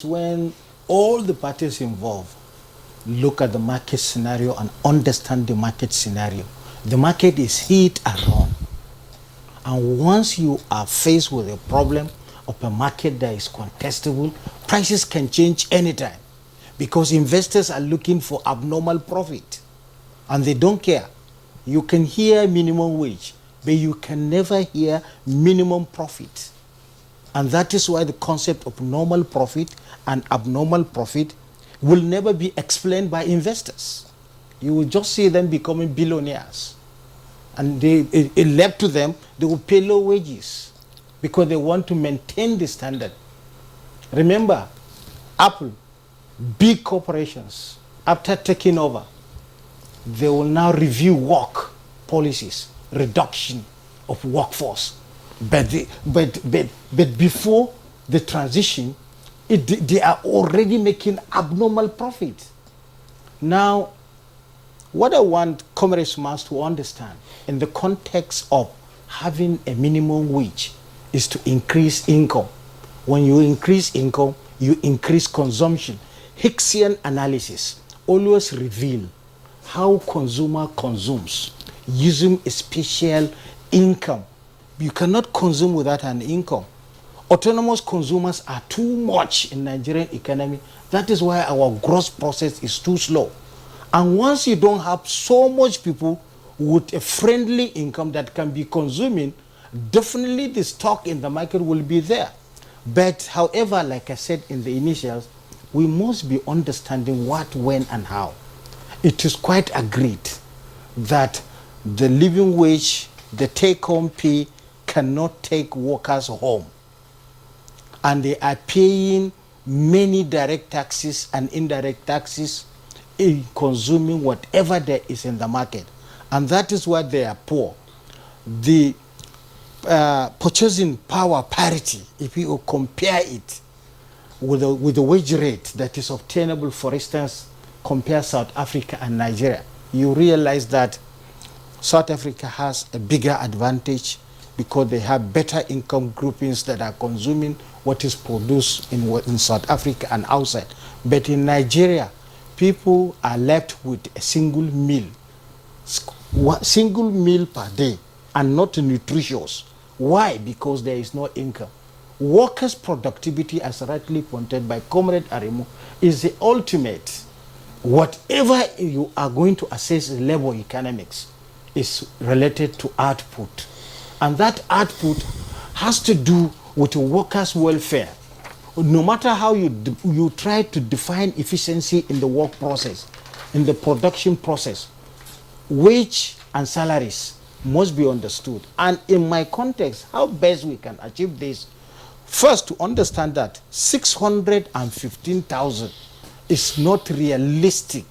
When all the parties involved look at the market scenario and understand the market scenario, the market is hit and run. And once you are faced with a problem of a market that is contestable, prices can change anytime because investors are looking for abnormal profit and they don't care. You can hear minimum wage, but you can never hear minimum profit. And that is why the concept of normal profit and abnormal profit will never be explained by investors. You will just see them becoming billionaires. And it left to them, they will pay low wages because they want to maintain the standard. Remember, Apple, big corporations, after taking over, they will now review work policies, reduction of workforce. But before the transition, they are already making abnormal profit. Now, what I want commerce to understand in the context of having a minimum wage is to increase income. When you increase income, you increase consumption. Hicksian analysis always reveal how consumer consumes using a special income. You cannot consume without an income. Autonomous consumers are too much in Nigerian economy. That is why our growth process is too slow. And once you don't have so much people with a friendly income that can be consuming, definitely the stock in the market will be there. But however, like I said in the initials, we must be understanding what, when, and how. It is quite agreed that the living wage, the take-home pay, cannot take workers home. And they are paying many direct taxes and indirect taxes in consuming whatever there is in the market. And that is why they are poor. The purchasing power parity, if you compare it with the wage rate that is obtainable, for instance, compare South Africa and Nigeria, you realize that South Africa has a bigger advantage because they have better income groupings that are consuming what is produced in South Africa and outside. But in Nigeria, people are left with a single meal per day and not nutritious. Why? Because there is no income. Workers' productivity, as rightly pointed by Comrade Arimu, is the ultimate. Whatever you are going to assess labor economics is related to output. And that output has to do with workers' welfare. No matter how you try to define efficiency in the work process, in the production process, wage and salaries must be understood. And in my context, how best we can achieve this, first to understand that 615,000 is not realistic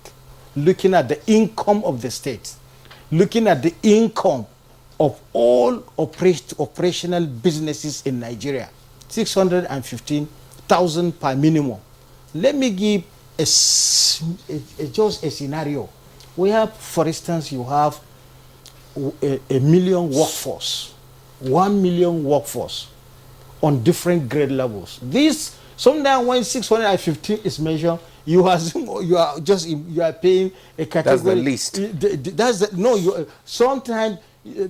looking at the income of the state, looking at the income of all operational businesses in Nigeria, 615,000 per minimum. Let me give just a scenario where, for instance, you have a million workforce, 1 million workforce on different grade levels. This, sometimes when 615 is measured, you are paying a category. That's the least. Sometimes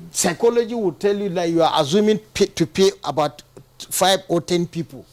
psychology will tell you that you are assuming to pay about 5 or 10 people.